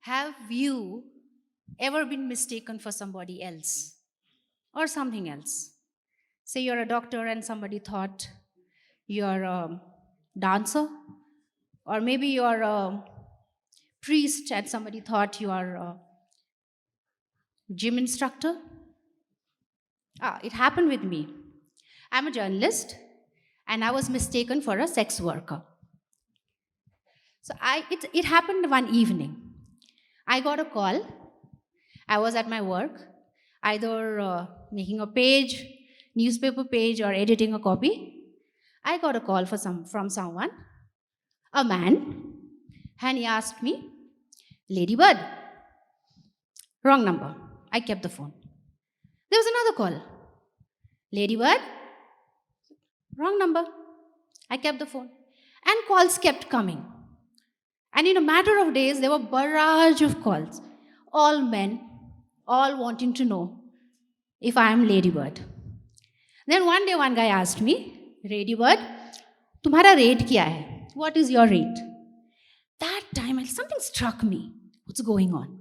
Have you ever been mistaken for somebody else or something else? Say you're a doctor and somebody thought you're a dancer, or maybe you're a priest and somebody thought you are a gym instructor. It happened with me. I'm a journalist and I was mistaken for a sex worker. So it happened one evening. I got a call. I was at my work, either making a page, newspaper page, or editing a copy. I got a call from someone, a man, and he asked me, Ladybird. Wrong number. I kept the phone. There was another call. Ladybird. Wrong number. I kept the phone. And calls kept coming. And in a matter of days, there were barrage of calls. All men, all wanting to know if I am Ladybird. Then one day one guy asked me, Ladybird, तुम्हारा rate क्या है? What is your rate? That time something struck me. What's going on?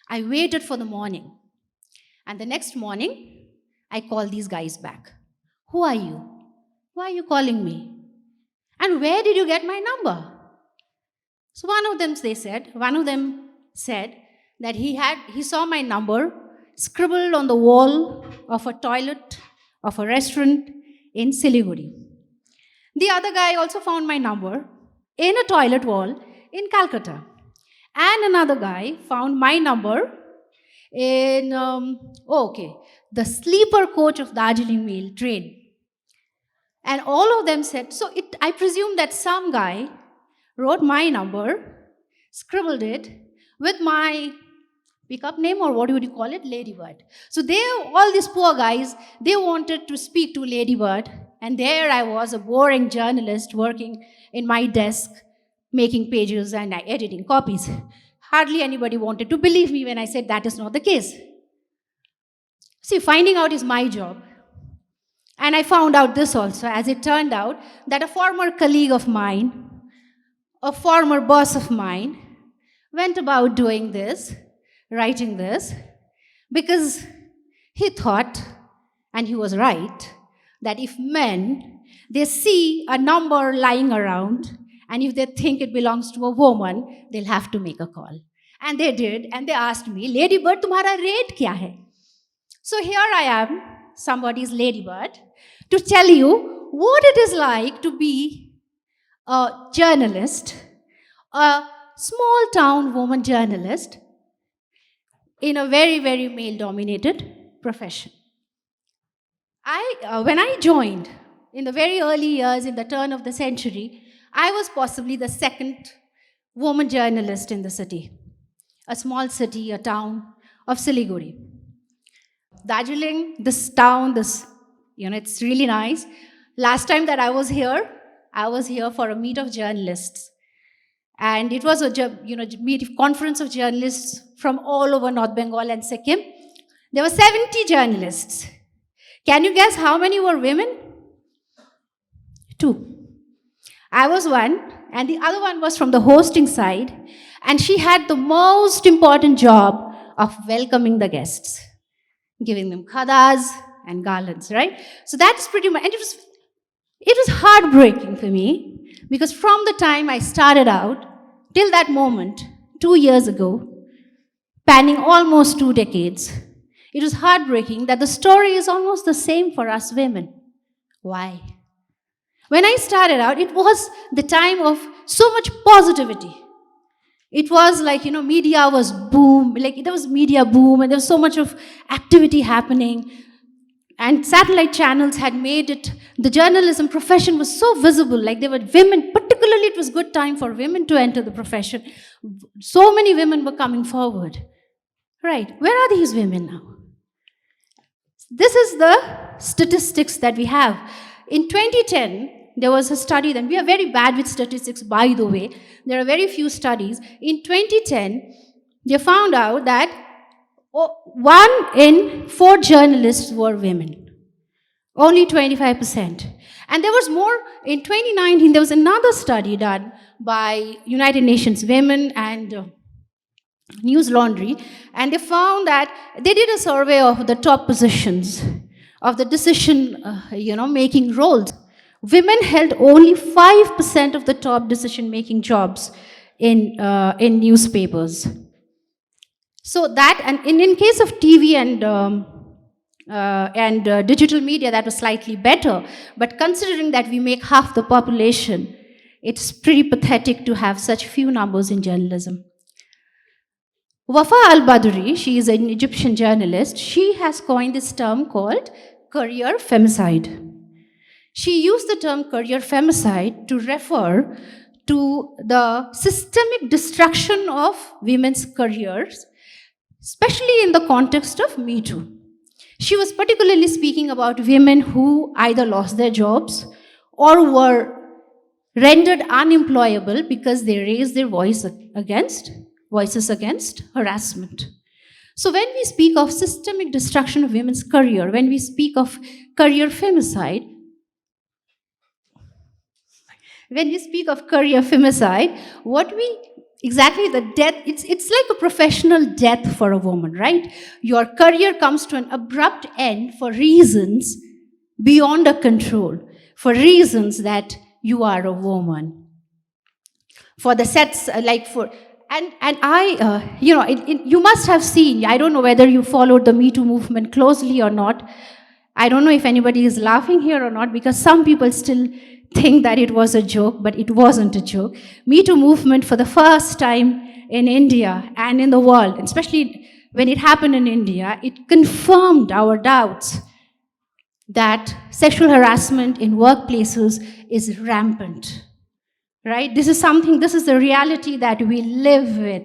I waited for the morning. And the next morning, I called these guys back. Who are you? Why are you calling me? And where did you get my number? So one of them said that he saw my number scribbled on the wall of a toilet of a restaurant in Siliguri. The other guy also found my number in a toilet wall in Calcutta. And another guy found my number in, the sleeper coach of Darjeeling Mail train. And all of them said, I presume that some guy wrote my number, scribbled it with my pickup name, or what would you call it, Ladybird. So all these poor guys, they wanted to speak to Ladybird, and there I was, a boring journalist working in my desk, making pages and editing copies. Hardly anybody wanted to believe me when I said that is not the case. See, finding out is my job. And I found out this also, as it turned out, that a former colleague of mine, a former boss of mine, went about doing this, writing this, because he thought, and he was right, that if men, they see a number lying around, and if they think it belongs to a woman, they'll have to make a call. And they did, and they asked me, Ladybird, tumhara rate kya hai? So here I am, somebody's Ladybird, to tell you what it is like to be a journalist, a small town woman journalist in a very, very male-dominated profession. When I joined in the very early years, in the turn of the century, I was possibly the second woman journalist in the city, a small city, a town of Siliguri. Darjeeling, this town, it's really nice. Last time that I was here for a meet of journalists. And it was a conference of journalists from all over North Bengal and Sikkim. There were 70 journalists. Can you guess how many were women? 2. I was one, and the other one was from the hosting side, and she had the most important job of welcoming the guests, giving them khadas and garlands, right? So that's pretty much, and it was heartbreaking for me, because from the time I started out till that moment, 2 years ago, spanning almost 2 decades, it was heartbreaking that the story is almost the same for us women. Why? When I started out, it was the time of so much positivity. It was like, media was boom, there was media boom, and there was so much of activity happening. And satellite channels had made it, the journalism profession was so visible, like there were women, particularly it was good time for women to enter the profession. So many women were coming forward. Right, where are these women now? This is the statistics that we have. In 2010, there was a study, and we are very bad with statistics, by the way. There are very few studies. In 2010, they found out that 1 in 4 journalists were women. Only 25%. And there was more, in 2019, there was another study done by United Nations Women and News Laundry, and they found that they did a survey of the top positions of the decision, making roles. Women held only 5% of the top decision-making jobs in newspapers. So that, and in case of TV and digital media, that was slightly better. But considering that we make half the population, it's pretty pathetic to have such few numbers in journalism. Wafa al-Badri, she is an Egyptian journalist, she has coined this term called career femicide. She used the term career femicide to refer to the systemic destruction of women's careers, especially in the context of Me Too. She was particularly speaking about women who either lost their jobs or were rendered unemployable because they raised their voices against harassment. So when we speak of systemic destruction of women's career, when we speak of career femicide, what we exactly the death, it's like a professional death for a woman, right? Your career comes to an abrupt end for reasons beyond our control, for reasons that you are a woman. For the sets, and I, you must have seen, I don't know whether you followed the Me Too movement closely or not. I don't know if anybody is laughing here or not, because some people still think that it was a joke, but it wasn't a joke. Me Too movement, for the first time in India and in the world, especially when it happened in India, it confirmed our doubts that sexual harassment in workplaces is rampant, right? This is the reality that we live with.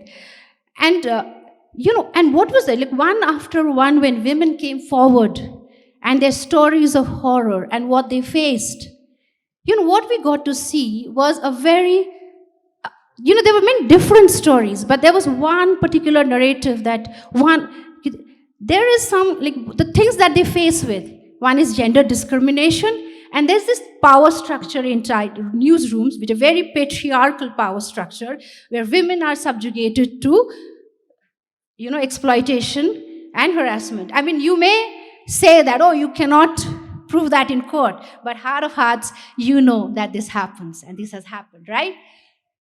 And, and what was it? Like one after one, when women came forward and their stories of horror and what they faced, what we got to see was a very, there were many different stories, but there was one particular narrative there is some, the things that they face with. One is gender discrimination, and there's this power structure inside newsrooms, which is a very patriarchal power structure, where women are subjugated to, exploitation and harassment. I mean, you may say that, oh, you cannot prove that in court, but heart of hearts, you know that this happens, and this has happened, right?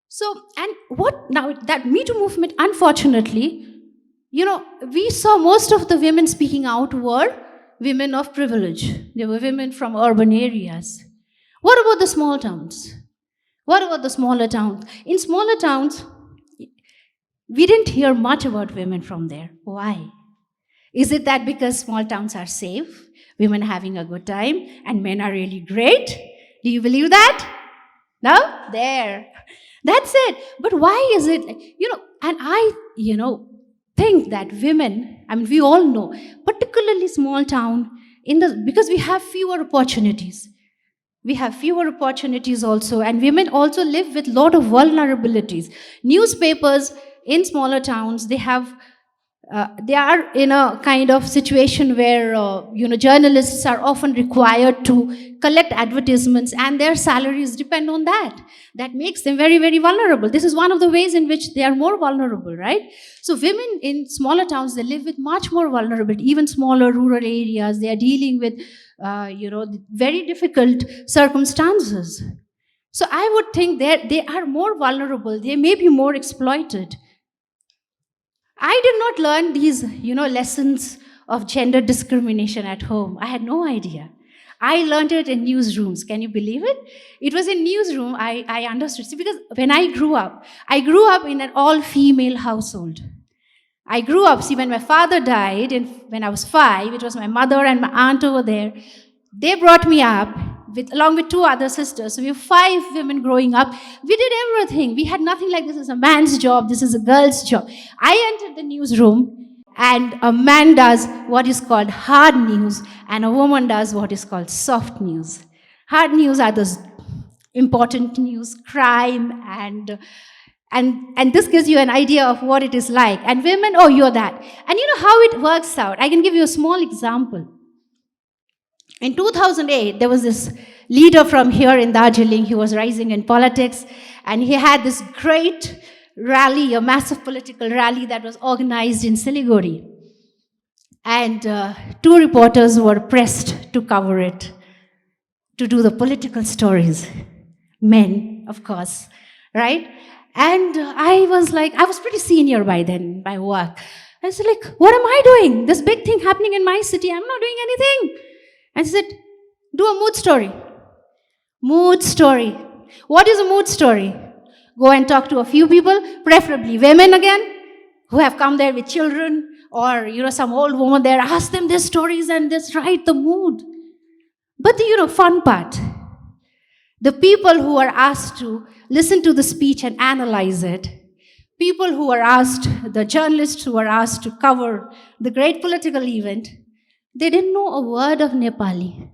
So, and what now, that Me Too movement, unfortunately, we saw most of the women speaking out were women of privilege. They were women from urban areas. What about the small towns? What about the smaller towns? In smaller towns, we didn't hear much about women from there. Why? Is it that because small towns are safe, women are having a good time, and men are really great? Do you believe that? No? There. That's it. But why is it, and I, think that women, I mean, we all know, particularly small town, because we have fewer opportunities. We have fewer opportunities also, and women also live with a lot of vulnerabilities. Newspapers in smaller towns, they are in a kind of situation where journalists are often required to collect advertisements, and their salaries depend on that. That makes them very, very vulnerable. This is one of the ways in which they are more vulnerable, right? So women in smaller towns, they live with much more vulnerability. Even smaller rural areas, they are dealing with very difficult circumstances. So I would think they are more vulnerable. They may be more exploited. I did not learn these, lessons of gender discrimination at home. I had no idea. I learned it in newsrooms. Can you believe it? It was in newsroom I understood. See, because when I grew up in an all-female household. I grew up, when my father died, and when I was 5, it was my mother and my aunt over there. They brought me up along with 2 other sisters. So we were 5 women growing up. We did everything. We had nothing like this is a man's job, this is a girl's job. I entered the newsroom, and a man does what is called hard news, and a woman does what is called soft news. Hard news are those important news, crime, and this gives you an idea of what it is like. And women, oh, you're that. And you know how it works out. I can give you a small example. In 2008, there was this leader from here in Darjeeling. He was rising in politics, and he had this great rally, a massive political rally that was organized in Siliguri. And two reporters were pressed to cover it, to do the political stories. Men, of course, right? And I was pretty senior by then, by work. I said, like, what am I doing? This big thing happening in my city, I'm not doing anything. I said, do a mood story. Mood story. What is a mood story? Go and talk to a few people, preferably women again, who have come there with children, or some old woman there. Ask them their stories and just write the mood. But the fun part, the people who are asked to listen to the speech and analyze it, people who are asked, the journalists who are asked to cover the great political event, they didn't know a word of Nepali.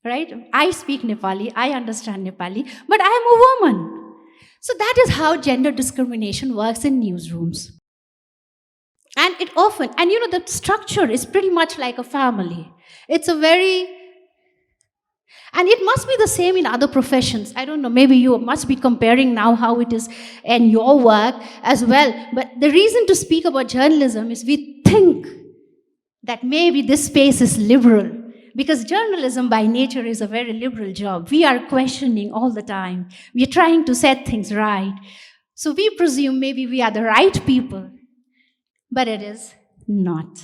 Right? I speak Nepali, I understand Nepali, but I am a woman. So that is how gender discrimination works in newsrooms. And the structure is pretty much like a family. And it must be the same in other professions. I don't know, maybe you must be comparing now how it is in your work as well. But the reason to speak about journalism is we think that maybe this space is liberal. Because journalism by nature is a very liberal job. We are questioning all the time. We are trying to set things right. So we presume maybe we are the right people. But it is not.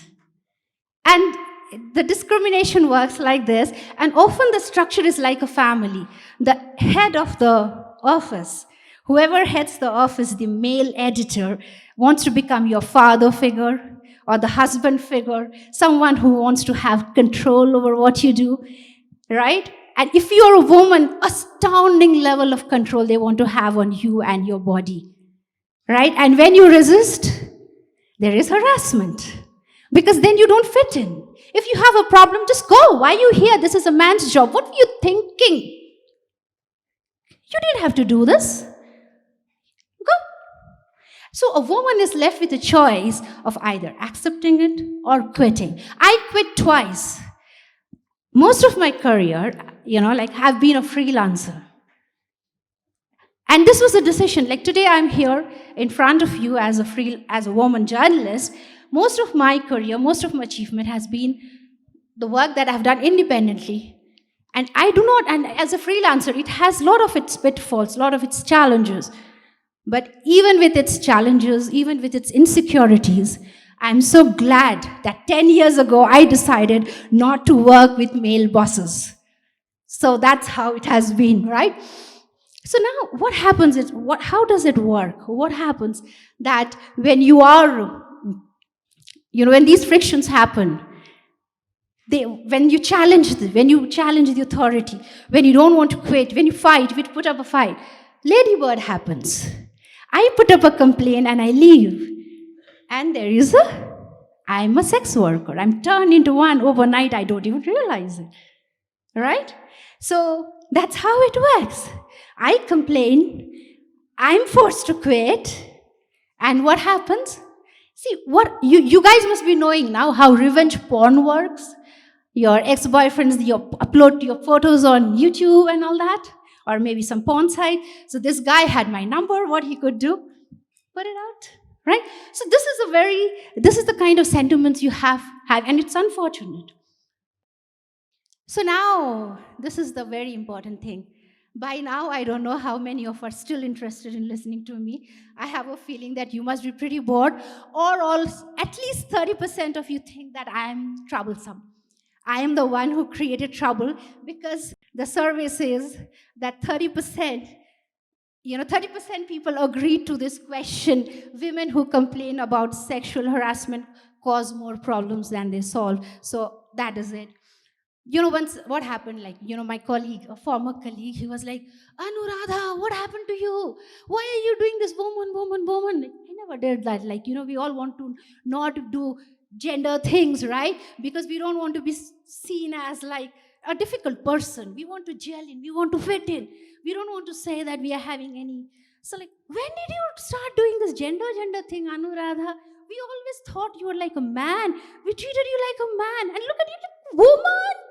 And the discrimination works like this, and often the structure is like a family. The head of the office, whoever heads the office, the male editor, wants to become your father figure or the husband figure, someone who wants to have control over what you do, right? And if you're a woman, astounding level of control they want to have on you and your body, right? And when you resist, there is harassment, because then you don't fit in. If you have a problem, just go. Why are you here? This is a man's job. What were you thinking? You didn't have to do this. Go. So a woman is left with a choice of either accepting it or quitting. I quit twice. Most of my career, I've been a freelancer. And this was a decision. Like today I'm here in front of you as a woman journalist. Most of my career, most of my achievement has been the work that I've done independently. And and as a freelancer, it has a lot of its pitfalls, a lot of its challenges. But even with its challenges, even with its insecurities, I'm so glad that 10 years ago I decided not to work with male bosses. So that's how it has been, right? So now what happens is, how does it work? What happens that when you are, when these frictions happen, when you challenge the authority, when you don't want to quit, when you fight, when you put up a fight, ladybird happens. I put up a complaint and I leave. And I'm a sex worker. I'm turned into one overnight. I don't even realize it. Right? So that's how it works. I complain. I'm forced to quit. And what happens? See, what you guys must be knowing now how revenge porn works. Your ex-boyfriends, you upload your photos on YouTube and all that, or maybe some porn site. So this guy had my number. What he could do? Put it out, right? So this is the kind of sentiments you have, and it's unfortunate. So now, this is the very important thing. By now, I don't know how many of us are still interested in listening to me. I have a feeling that you must be pretty bored, or at least 30% of you think that I am troublesome. I am the one who created trouble, because the survey says that 30% people agreed to this question. Women who complain about sexual harassment cause more problems than they solve. So that is it. Once what happened, my colleague, a former colleague, he was like, Anuradha, what happened to you? Why are you doing this woman? I never did that. We all want to not do gender things, right? Because we don't want to be seen as like a difficult person. We want to gel in. We want to fit in. We don't want to say that we are having any. So when did you start doing this gender thing, Anuradha? We always thought you were like a man. We treated you like a man. And look at you, like a woman.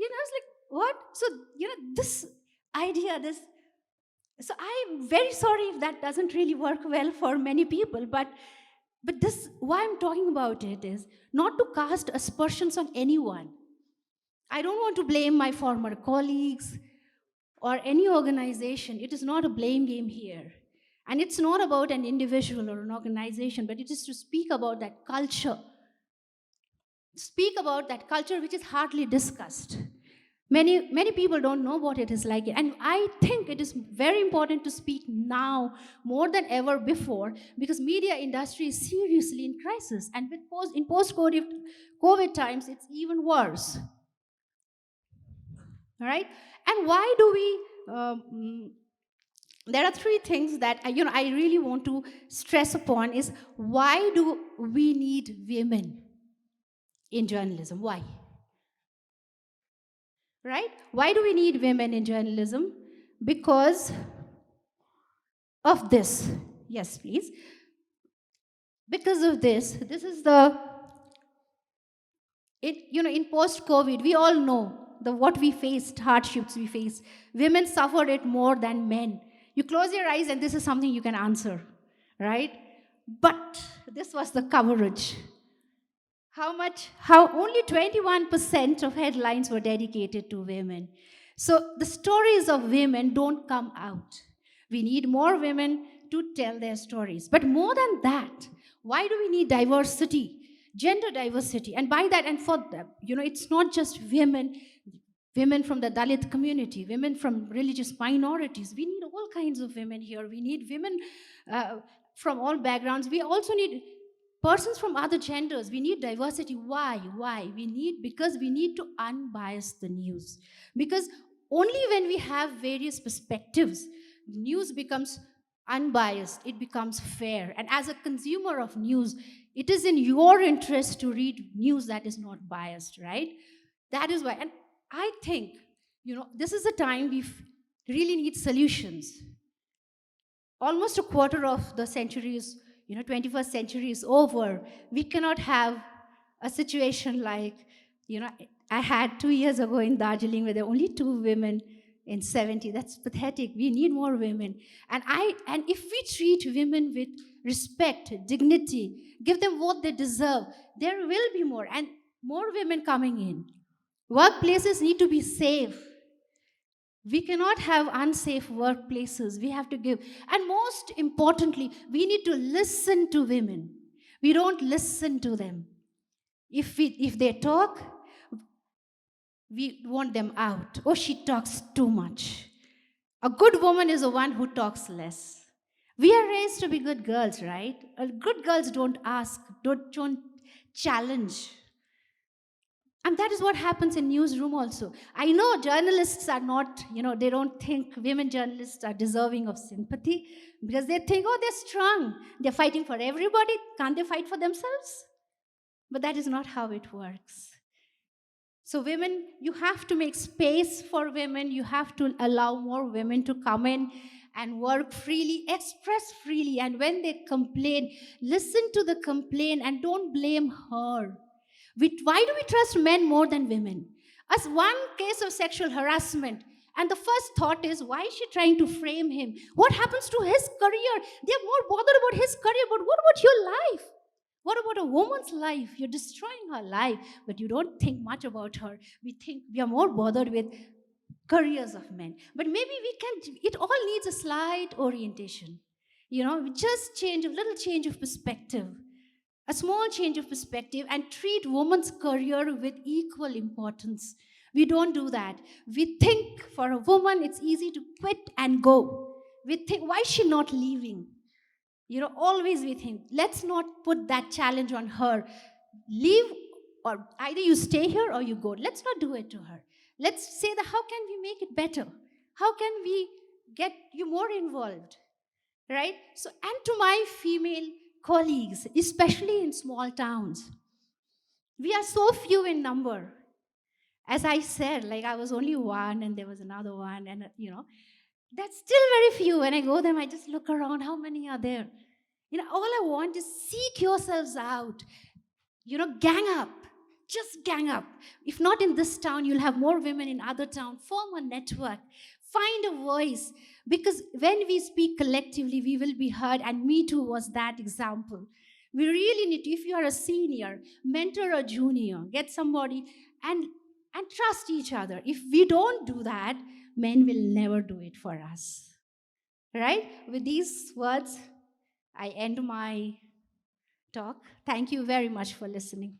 I was like, what? So, this idea, this So I'm very sorry if that doesn't really work well for many people, but this, why I'm talking about it is not to cast aspersions on anyone. I don't want to blame my former colleagues or any organization. It is not a blame game here. And it's not about an individual or an organization, but it is to speak about that culture. Speak about that culture which is hardly discussed. Many people don't know what it is like. And I think it is very important to speak now more than ever before, because media industry is seriously in crisis. And in post-COVID times, it's even worse. All right? And why do we there are three things that I really want to stress upon is, why do we need women in journalism? Why? Right? Why do we need women in journalism? Because of this. Yes, please. Because of this is the in post COVID, we all know the what we faced, hardships we faced. Women suffered it more than men. You close your eyes and this is something you can answer, right? But this was the coverage. How only 21% of headlines were dedicated to women. So the stories of women don't come out. We need more women to tell their stories. But more than that, why do we need diversity? Gender diversity. And by that, and for them, it's not just women from the Dalit community, women from religious minorities. We need all kinds of women here. We need women uh, from all backgrounds. We also need persons from other genders. We need diversity. Why? Because we need to unbias the news. Because only when we have various perspectives, news becomes unbiased, it becomes fair. And as a consumer of news, it is in your interest to read news that is not biased, right? That is why. And I think, this is a time we really need solutions. Almost a quarter of the century is, 21st century is over. We cannot have a situation like, I had 2 years ago in Darjeeling where there were only 2 women in 70. That's pathetic. We need more women. And if we treat women with respect, dignity, give them what they deserve, there will be more and more women coming in. Workplaces need to be safe. We cannot have unsafe workplaces. We have to give. And most importantly, we need to listen to women. We don't listen to them. If they talk, we want them out. Oh, she talks too much. A good woman is the one who talks less. We are raised to be good girls, right? Good girls don't ask, don't challenge. And that is what happens in newsroom also. I know journalists are not, they don't think women journalists are deserving of sympathy because they think, oh, they're strong. They're fighting for everybody. Can't they fight for themselves? But that is not how it works. So women, you have to make space for women. You have to allow more women to come in and work freely, express freely. And when they complain, listen to the complaint and don't blame her. Why do we trust men more than women? As one case of sexual harassment, and the first thought is, why is she trying to frame him? What happens to his career? They're more bothered about his career, but what about your life? What about a woman's life? You're destroying her life, but you don't think much about her. We are more bothered with careers of men. But maybe it all needs a slight orientation. Just a little change of perspective. A small change of perspective and treat women's career with equal importance. We don't do that. We think for a woman it's easy to quit and go. We think, why is she not leaving? Always we think, let's not put that challenge on her. Leave, or either you stay here or you go. Let's not do it to her. Let's say that how can we make it better? How can we get you more involved? Right? So, and to my female colleagues, especially in small towns, we are so few in number. As I said, like I was only one and there was another one, and that's still very few. When I go there, I just look around, how many are there? All I want is seek yourselves out, gang up. Just gang up. If not in this town, you'll have more women in other town. Form a network. Find a voice. Because when we speak collectively, we will be heard. And Me Too was that example. We really need to, if you are a senior, mentor a junior, get somebody and trust each other. If we don't do that, men will never do it for us. Right? With these words, I end my talk. Thank you very much for listening.